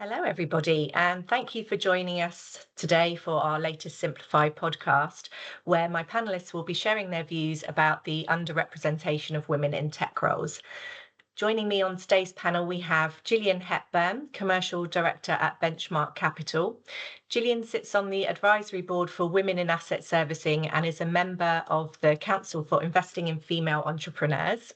Hello, everybody, and thank you for joining us today for our latest Simplify podcast, where my panelists will be sharing their views about the underrepresentation of women in tech roles. Joining me on today's panel, we have Gillian Hepburn, Commercial Director at Benchmark Capital. Gillian sits on the advisory board for Women in Asset Servicing and is a member of the Council for Investing in Female Entrepreneurs.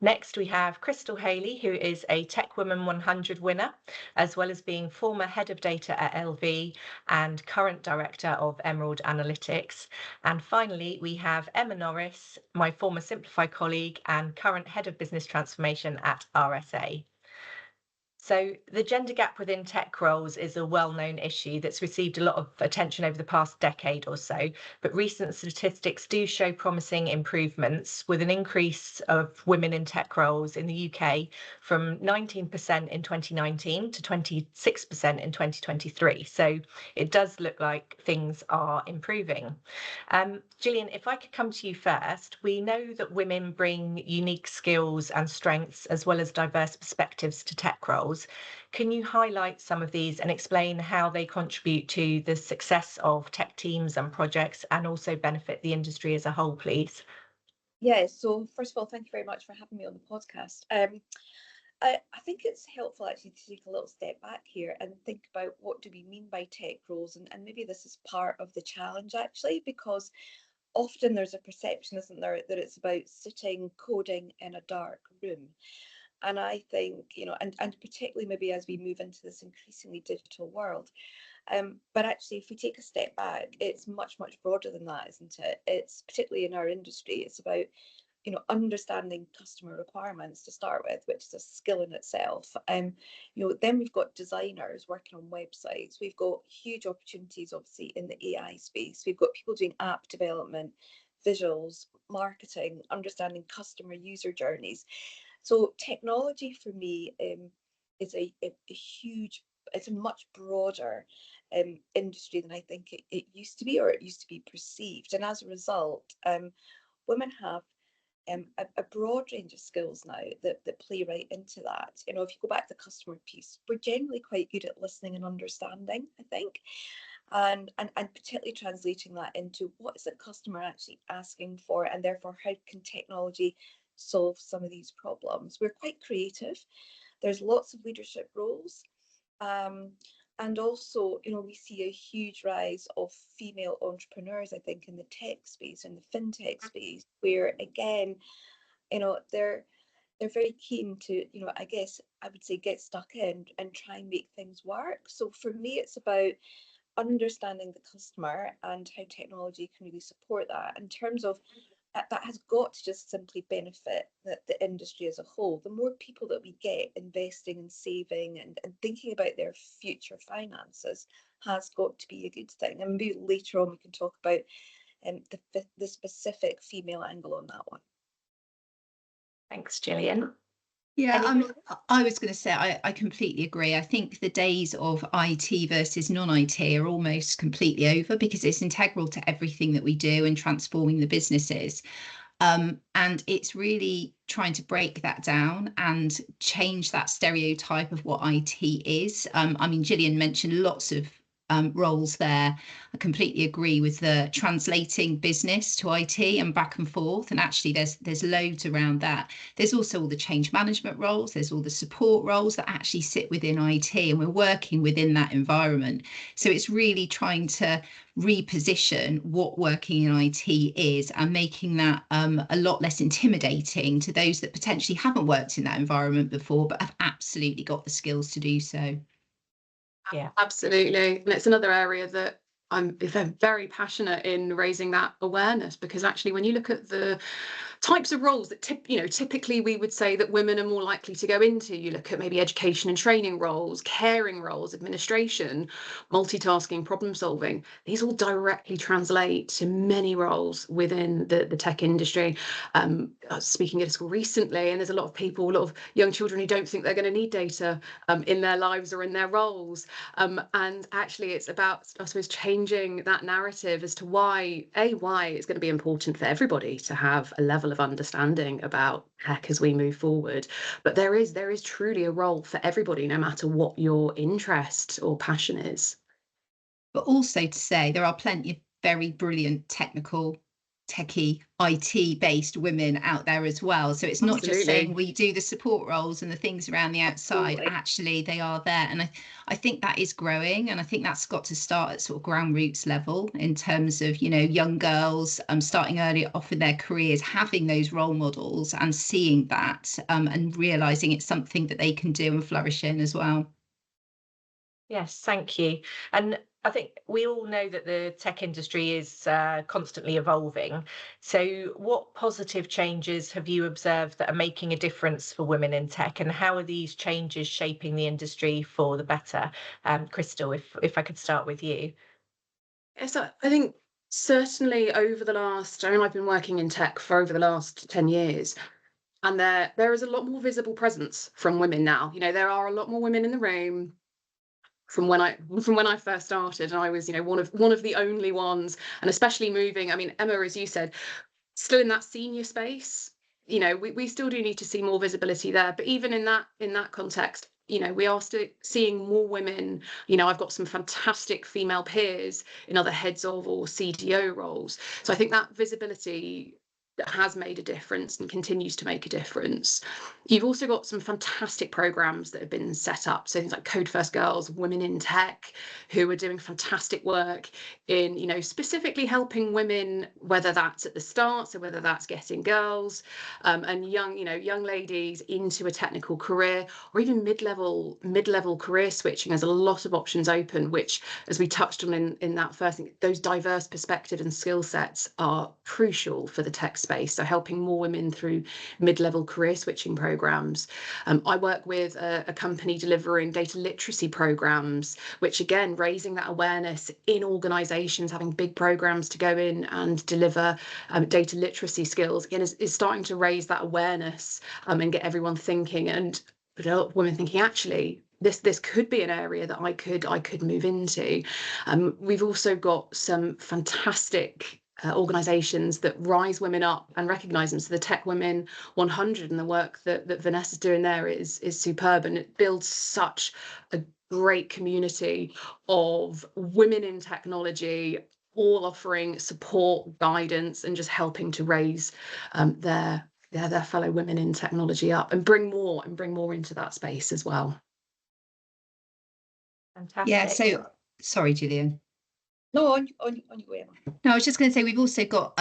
Next, we have Cristel Haley, who is a Tech Women 100 winner, as well as being former head of data at LV and current director of Emerald Analytics. And finally, we have Emma Norris, my former Simplify colleague and current head of business transformation at RSA. So the gender gap within tech roles is a well-known issue that's received a lot of attention over the past decade or so, but recent statistics do show promising improvements, with an increase of women in tech roles in the UK from 19% in 2019 to 26% in 2023. So it does look like things are improving. Gillian, if I could come to you first, we know that women bring unique skills and strengths as well as diverse perspectives to tech roles. Can you highlight some of these and explain how they contribute to the success of tech teams and projects and also benefit the industry as a whole, please? Yeah, so first of all, thank you very much for having me on the podcast. I think it's helpful actually to take a little step back here and think about what do we mean by tech roles, and maybe this is part of the challenge actually, because often there's a perception, isn't there, that it's about sitting coding in a dark room. And I think, and particularly maybe as we move into this increasingly digital world, but actually, if we take a step back, it's much, much broader than that, isn't it? It's particularly in our industry, it's about, understanding customer requirements to start with, which is a skill in itself. Then we've got designers working on websites. We've got huge opportunities, obviously, in the AI space. We've got people doing app development, visuals, marketing, understanding customer user journeys. So technology for me is a huge, it's a much broader industry than I think it used to be, or it used to be perceived. And as a result, women have a broad range of skills now that play right into that. If you go back to the customer piece, we're generally quite good at listening and understanding, I think. And particularly translating that into what is the customer actually asking for, and therefore how can technology solve some of these problems. We're quite creative. There's lots of leadership roles. And also, we see a huge rise of female entrepreneurs, I think, in the tech space, in the fintech space, where again, they're very keen to, I guess I would say, get stuck in and try and make things work. So for me, it's about understanding the customer and how technology can really support that in terms of that has got to just simply benefit the industry as a whole. The more people that we get investing and saving and thinking about their future finances has got to be a good thing. And maybe later on we can talk about the specific female angle on that one. Thanks, Gillian. Yeah, I was going to say, I completely agree. I think the days of IT versus non-IT are almost completely over, because it's integral to everything that we do and transforming the businesses. And it's really trying to break that down and change that stereotype of what IT is. Gillian mentioned lots of roles there. I completely agree with the translating business to IT and back and forth, and actually there's loads around that. There's also all the change management roles, there's all the support roles that actually sit within IT, and we're working within that environment. So it's really trying to reposition what working in IT is and making that a lot less intimidating to those that potentially haven't worked in that environment before but have absolutely got the skills to do so. Yeah, absolutely. And it's another area that I'm very passionate in raising that awareness, because actually when you look at the types of roles that typically we would say that women are more likely to go into, you look at maybe education and training roles, caring roles, administration, multitasking, problem solving, these all directly translate to many roles within the tech industry. I was speaking at a school recently, and there's a lot of young children who don't think they're going to need data in their lives or in their roles. And actually it's about, I suppose, changing that narrative as to why it's going to be important for everybody to have a level of of understanding about tech as we move forward. But there is truly a role for everybody, no matter what your interest or passion is. But also to say there are plenty of very brilliant techie IT based women out there as well. So it's not just saying we do the support roles and the things around the outside. Absolutely. Actually they are there, and I think that is growing, and I think that's got to start at sort of ground roots level in terms of, you know, young girls starting early off in their careers, having those role models and seeing that and realizing it's something that they can do and flourish in as well. Yes, thank you. And I think we all know that the tech industry is constantly evolving. So what positive changes have you observed that are making a difference for women in tech, and how are these changes shaping the industry for the better? Cristel, if I could start with you. Yes, I think certainly over the last, I mean, I've been working in tech for over the last 10 years. And there is a lot more visible presence from women now. You know, there are a lot more women in the room from when I first started, and I was, you know, one of the only ones. And especially moving, I mean, Emma, as you said, still in that senior space, you know, we still do need to see more visibility there. But even in that context, you know, we are still seeing more women. You know, I've got some fantastic female peers in other heads of or CDO roles. So I think that visibility that has made a difference and continues to make a difference. You've also got some fantastic programs that have been set up. So things like Code First Girls, Women in Tech, who are doing fantastic work in, you know, specifically helping women, whether that's at the start, so whether that's getting girls and young ladies into a technical career, or even mid-level career switching. There's a lot of options open, which, as we touched on in that first thing, those diverse perspectives and skill sets are crucial for the tech space. So helping more women through mid-level career switching programs. I work with a company delivering data literacy programs, which again, raising that awareness in organizations, having big programs to go in and deliver data literacy skills, again, is starting to raise that awareness and get everyone thinking, and women thinking, actually, this could be an area that I could move into. We've also got some fantastic organisations that rise women up and recognise them. So the Tech Women 100 and the work that Vanessa's doing there is superb, and it builds such a great community of women in technology, all offering support, guidance, and just helping to raise their fellow women in technology up and bring more into that space as well. Fantastic. Yeah, so sorry, Gillian. No, on your way, Emma. No, I was just going to say we've also got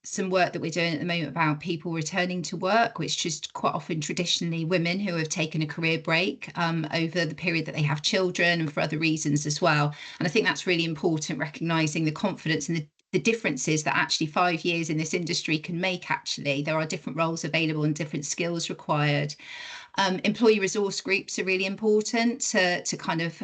some work that we're doing at the moment about people returning to work, which just quite often traditionally women who have taken a career break over the period that they have children and for other reasons as well. And I think that's really important, recognising the confidence and the differences that actually 5 years in this industry can make. Actually, there are different roles available and different skills required. Employee resource groups are really important to kind of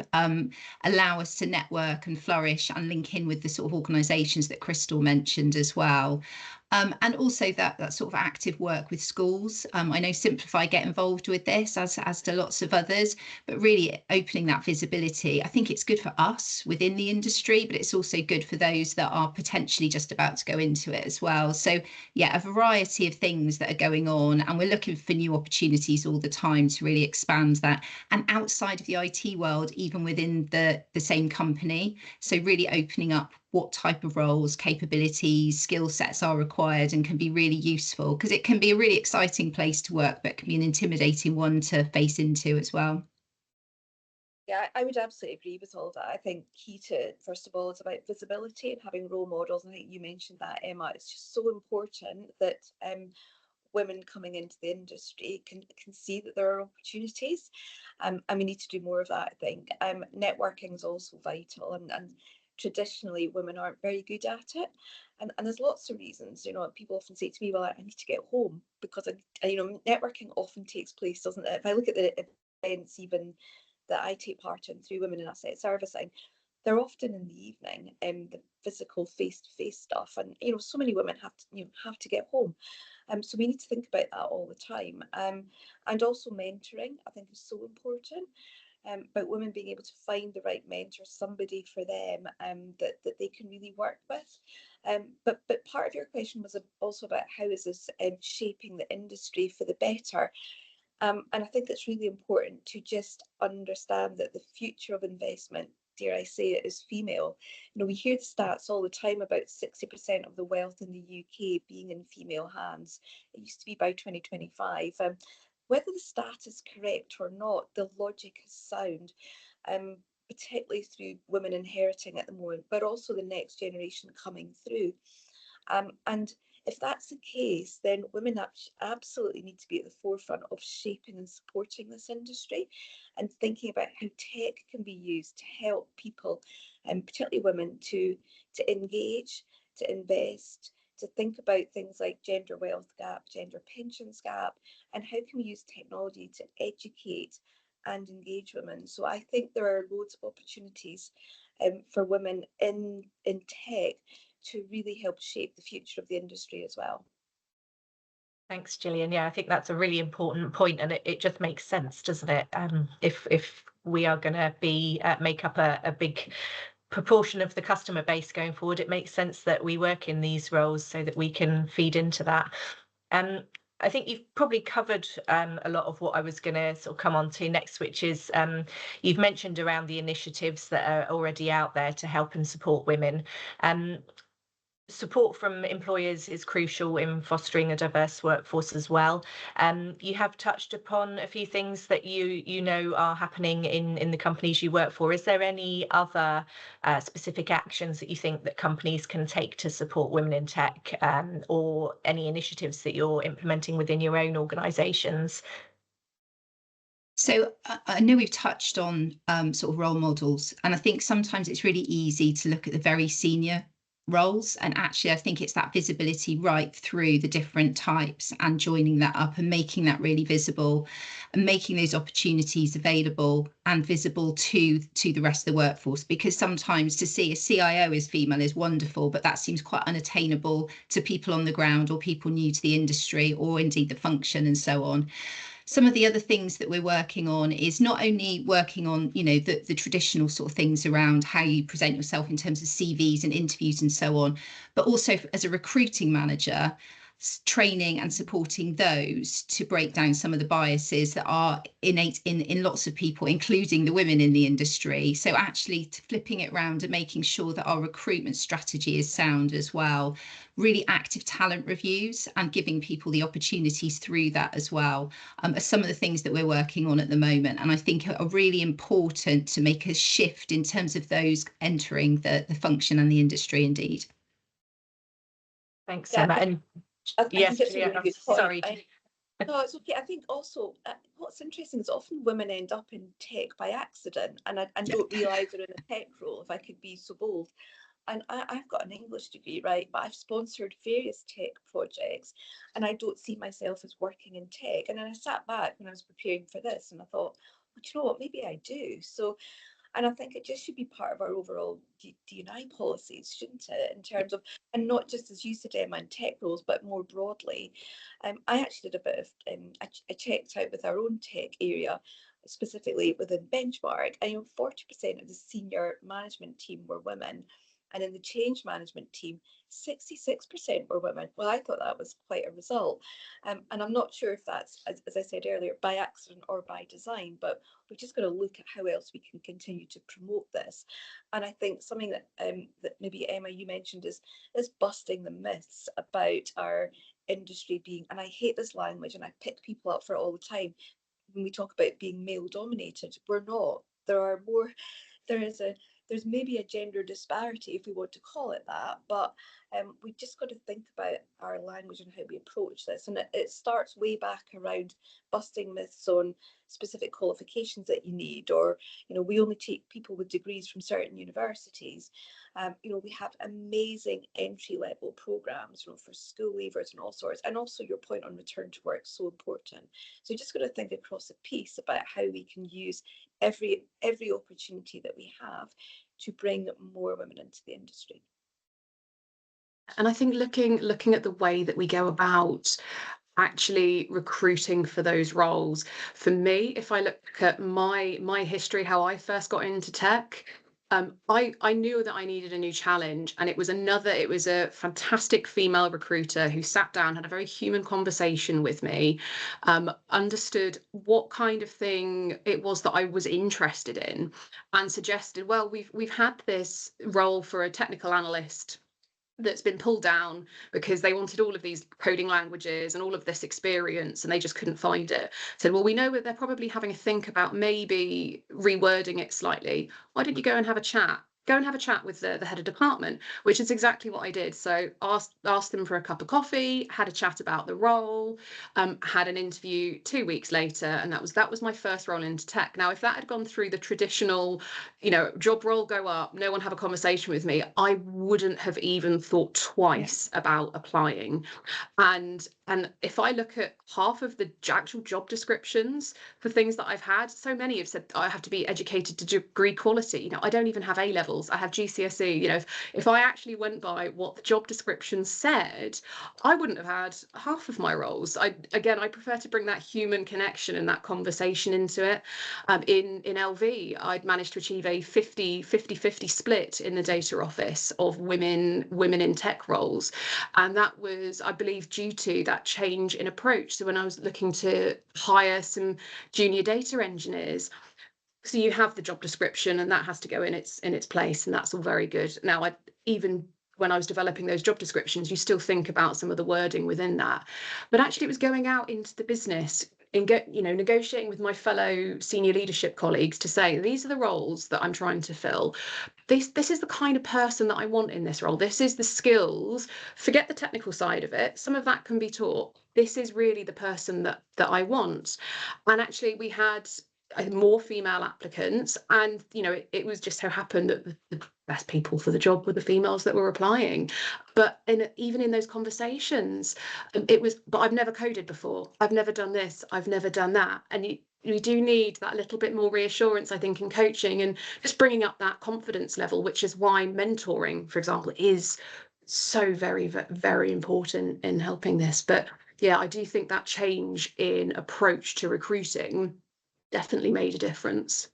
allow us to network and flourish and link in with the sort of organisations that Cristel mentioned as well. And also that sort of active work with schools. I know Simplify get involved with this, as do lots of others, but really opening that visibility. I think it's good for us within the industry, but it's also good for those that are potentially just about to go into it as well. So yeah, a variety of things that are going on, and we're looking for new opportunities all the time to really expand that, and outside of the IT world, even within the same company. So really opening up what type of roles, capabilities, skill sets are required and can be really useful, because it can be a really exciting place to work, but can be an intimidating one to face into as well. Yeah, I would absolutely agree with all that. I think key to, first of all, it's about visibility and having role models. I think you mentioned that, Emma. It's just so important that women coming into the industry can see that there are opportunities, and we need to do more of that. I think networking is also vital, and traditionally women aren't very good at it, and there's lots of reasons. You know, people often say to me, well, I need to get home, because networking often takes place, doesn't it? If I look at the events even that I take part in through Women in Asset Servicing, they're often in the evening, the physical face-to-face stuff, and so many women have to get home. So we need to think about that all the time. And also mentoring, I think, is so important. About women being able to find the right mentor, somebody for them that they can really work with. But part of your question was also about how is this shaping the industry for the better. And I think it's really important to just understand that the future of investment, dare I say it, is female. We hear the stats all the time about 60% of the wealth in the UK being in female hands. It used to be by 2025. Whether the stat is correct or not, the logic is sound, particularly through women inheriting at the moment, but also the next generation coming through. And if that's the case, then women absolutely need to be at the forefront of shaping and supporting this industry and thinking about how tech can be used to help people, and particularly women, to engage, to invest, to think about things like gender wealth gap, gender pensions gap, and how can we use technology to educate and engage women. So I think there are loads of opportunities for women in tech to really help shape the future of the industry as well. Thanks, Gillian. Yeah, I think that's a really important point, and it just makes sense, doesn't it? If we are going to be make up a big proportion of the customer base going forward, it makes sense that we work in these roles so that we can feed into that. I think you've probably covered a lot of what I was going to sort of come on to next, which is you've mentioned around the initiatives that are already out there to help and support women. Support from employers is crucial in fostering a diverse workforce as well. You have touched upon a few things that you know are happening in the companies you work for. Is there any other specific actions that you think that companies can take to support women in tech, or any initiatives that you're implementing within your own organisations? So I know we've touched on sort of role models, and I think sometimes it's really easy to look at the very senior roles, and actually I think it's that visibility right through the different types and joining that up and making that really visible and making those opportunities available and visible to the rest of the workforce, because sometimes to see a CIO as female is wonderful, but that seems quite unattainable to people on the ground or people new to the industry or indeed the function and so on. Some of the other things that we're working on is not only working on, the traditional sort of things around how you present yourself in terms of CVs and interviews and so on, but also as a recruiting manager, training and supporting those to break down some of the biases that are innate in lots of people, including the women in the industry. So actually flipping it around and making sure that our recruitment strategy is sound as well. Really active talent reviews and giving people the opportunities through that as well, are some of the things that we're working on at the moment, and I think are really important to make a shift in terms of those entering the function and the industry indeed. Thanks, Emma. And I yes, think it's a really good point. Sorry. No, it's okay. I think also what's interesting is often women end up in tech by accident and don't realise they're in a tech role, if I could be so bold. And I've got an English degree, right? But I've sponsored various tech projects and I don't see myself as working in tech. And then I sat back when I was preparing for this and I thought, well, do you know what? Maybe I do. So, and I think it just should be part of our overall D&I policies, shouldn't it? In terms of, and not just as you said, Emma, in tech roles, but more broadly. I actually did a bit of, I checked out with our own tech area, specifically within Benchmark, and 40% of the senior management team were women. And in the change management team, 66% were women. Well, I thought that was quite a result. And I'm not sure if that's, as I said earlier, by accident or by design, but we've just got to look at how else we can continue to promote this. And I think something that that maybe, Emma, you mentioned is busting the myths about our industry being, and I hate this language and I pick people up for it all the time, when we talk about being male dominated. We're not. There's maybe a gender disparity, if we want to call it that, but we've just got to think about our language and how we approach this. And it starts way back around busting myths on specific qualifications that you need, or, we only take people with degrees from certain universities. We have amazing entry-level programs, for school leavers and all sorts. And also your point on return to work is so important. So you just got to think across a piece about how we can use every opportunity that we have to bring more women into the industry. And I think looking at the way that we go about actually recruiting for those roles, for me, if I look at my history, how I first got into tech, I knew that I needed a new challenge, and it was a fantastic female recruiter who sat down, had a very human conversation with me, understood what kind of thing it was that I was interested in, and suggested, well, we've had this role for a technical analyst that's been pulled down because they wanted all of these coding languages and all of this experience, and they just couldn't find it. Said, well, we know that they're probably having a think about maybe rewording it slightly. Why don't you go and have a chat? Go and have a chat with the head of department, which is exactly what I did. So asked them for a cup of coffee, had a chat about the role, had an interview 2 weeks later, and that was my first role into tech. Now, if that had gone through the traditional, job role, go up, no one have a conversation with me, I wouldn't have even thought twice about applying. And if I look at half of the actual job descriptions for things that I've had, so many have said I have to be educated to degree quality. I don't even have A levels. I have GCSE. If I actually went by what the job description said, I wouldn't have had half of my roles. I prefer to bring that human connection and that conversation into it. In LV, I'd managed to achieve a 50-50 split in the data office of women in tech roles, and that was, I believe, due to that change in approach. So when I was looking to hire some junior data engineers, so you have the job description and that has to go in its place, and that's all very good. Now, even when I was developing those job descriptions, you still think about some of the wording within that, but actually it was going out into the business and negotiating with my fellow senior leadership colleagues to say, these are the roles that I'm trying to fill. This is the kind of person that I want in this role. This is the skills. Forget the technical side of it. Some of that can be taught. This is really the person that I want. And actually, we had more female applicants, and it was just so happened that the best people for the job were the females that were applying. But even in those conversations, it was, but I've never coded before, I've never done this, I've never done that. And you do need that little bit more reassurance, I think, in coaching and just bringing up that confidence level, which is why mentoring, for example, is so very, very important in helping this. But yeah, I do think that change in approach to recruiting definitely made a difference.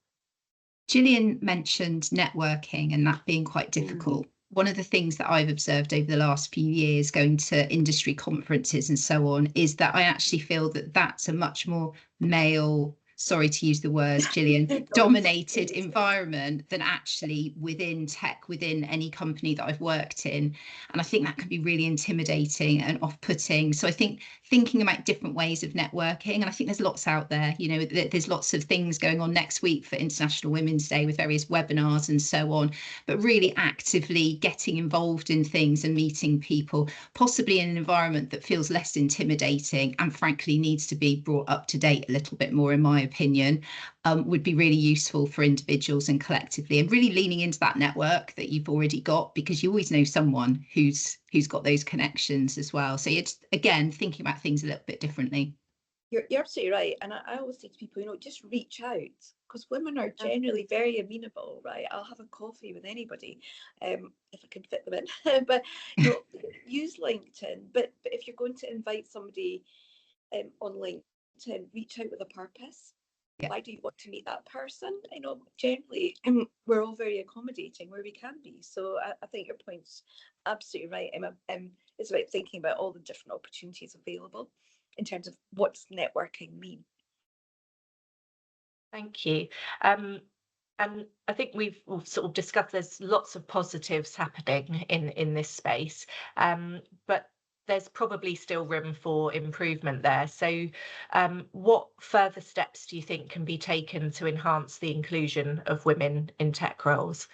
Gillian mentioned networking and that being quite difficult. One of the things that I've observed over the last few years going to industry conferences and so on is that I actually feel that that's a much more male, sorry to use the words, Gillian, dominated environment than actually within tech, within any company that I've worked in. And I think that can be really intimidating and off-putting. So I think thinking about different ways of networking, and I think there's lots out there, there's lots of things going on next week for International Women's Day with various webinars and so on, but really actively getting involved in things and meeting people, possibly in an environment that feels less intimidating and frankly needs to be brought up to date a little bit more, in my opinion, would be really useful for individuals and collectively, and really leaning into that network that you've already got, because you always know someone who's got those connections as well. So it's, again, thinking about things a little bit differently. You're absolutely right. And I always say to people, just reach out, because women are generally very amenable, right? I'll have a coffee with anybody if I can fit them in. But use LinkedIn. But if you're going to invite somebody on LinkedIn, reach out with a purpose. Yeah. Why do you want to meet that person? Generally, we're all very accommodating where we can be. So I think your point's absolutely right, Emma. It's about thinking about all the different opportunities available in terms of what's networking mean. Thank you. And I think we've sort of discussed there's lots of positives happening in this space, but there's probably still room for improvement there. So what further steps do you think can be taken to enhance the inclusion of women in tech roles?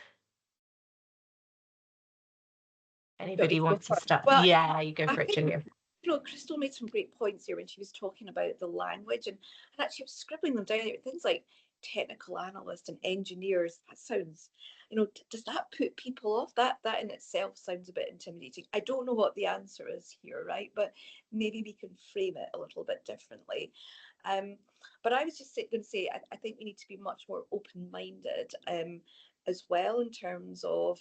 Anybody want to start? Well, yeah, you go for it, Gillian. Cristel made some great points here when she was talking about the language, and actually was scribbling them down. Things like technical analyst and engineers. That sounds, does that put people off? That in itself sounds a bit intimidating. I don't know what the answer is here, right? But maybe we can frame it a little bit differently. But I was just going to say, I think we need to be much more open-minded as well, in terms of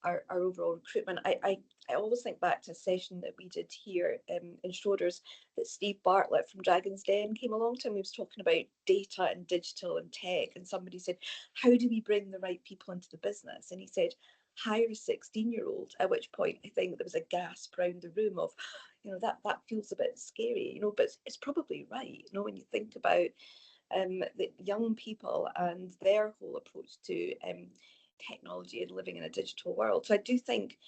our overall recruitment. I always think back to a session that we did here in Schroders that Steve Bartlett from Dragon's Den came along to, and he was talking about data and digital and tech, and somebody said, how do we bring the right people into the business? And he said, hire a 16-year-old, at which point I think there was a gasp around the room of, that feels a bit scary, but it's probably right, when you think about the young people and their whole approach to technology and living in a digital world. So I do think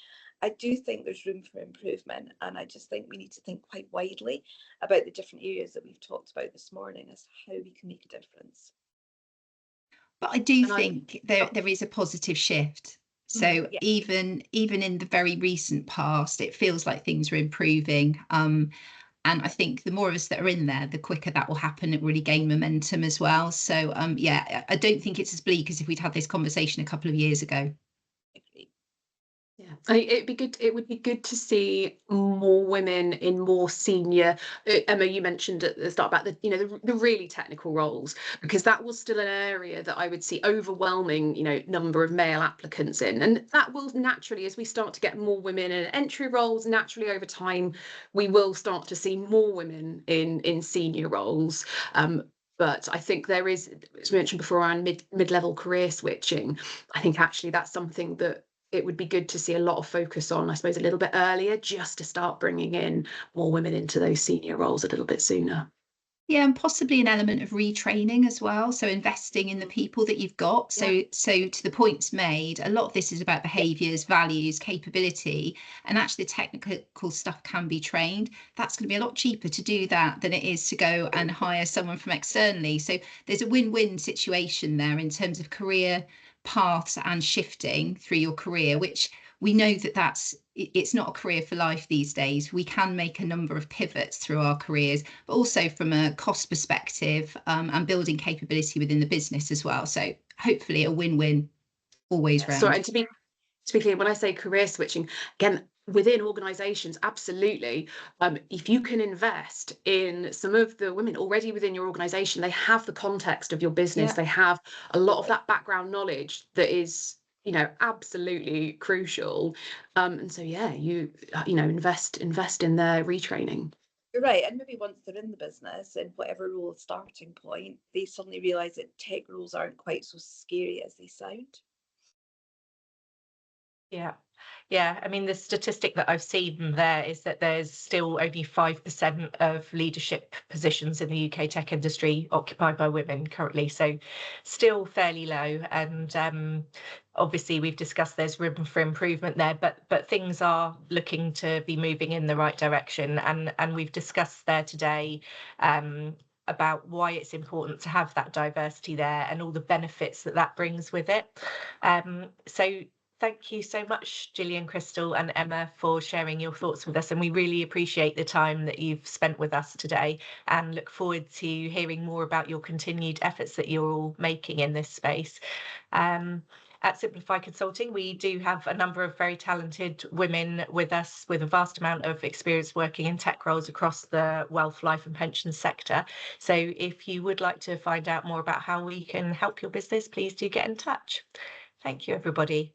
there's room for improvement, and I just think we need to think quite widely about the different areas that we've talked about this morning as to how we can make a difference. But I do think there is a positive shift. So even in the very recent past, it feels like things are improving. And I think the more of us that are in there, the quicker that will happen. It really gain momentum as well. So I don't think it's as bleak as if we'd had this conversation a couple of years ago. Yeah, it would be good to see more women in more senior. Emma, you mentioned at the start about the really technical roles, because that was still an area that I would see overwhelming number of male applicants in, and that will naturally, as we start to get more women in entry roles, naturally over time we will start to see more women in senior roles. But I think there is, as we mentioned before, around mid-level career switching. I think actually that's something that it would be good to see a lot of focus on, I suppose, a little bit earlier, just to start bringing in more women into those senior roles a little bit sooner. Yeah, and possibly an element of retraining as well. So investing in the people that you've got. So to the points made, a lot of this is about behaviours, values, capability, and actually the technical stuff can be trained. That's going to be a lot cheaper to do that than it is to go and hire someone from externally. So there's a win-win situation there in terms of career paths and shifting through your career, which we know it's not a career for life these days. We can make a number of pivots through our careers, but also from a cost perspective and building capability within the business as well. So hopefully a win-win always round. So, and to be clear, when I say career switching, again, within organisations, absolutely. If you can invest in some of the women already within your organisation, they have the context of your business. They have a lot of that background knowledge that is, absolutely crucial. And so, you invest in their retraining. You're right, and maybe once they're in the business, in whatever role starting point, they suddenly realise that tech roles aren't quite so scary as they sound. Yeah, I mean, the statistic that I've seen there is that there's still only 5% of leadership positions in the UK tech industry occupied by women currently, so still fairly low. And obviously we've discussed there's room for improvement there, but things are looking to be moving in the right direction, and we've discussed there today about why it's important to have that diversity there and all the benefits that brings with it. So thank you so much, Gillian, Cristel and Emma, for sharing your thoughts with us. And we really appreciate the time that you've spent with us today, and look forward to hearing more about your continued efforts that you're all making in this space. At Simplify Consulting, we do have a number of very talented women with us with a vast amount of experience working in tech roles across the wealth, life and pensions sector. So if you would like to find out more about how we can help your business, please do get in touch. Thank you, everybody.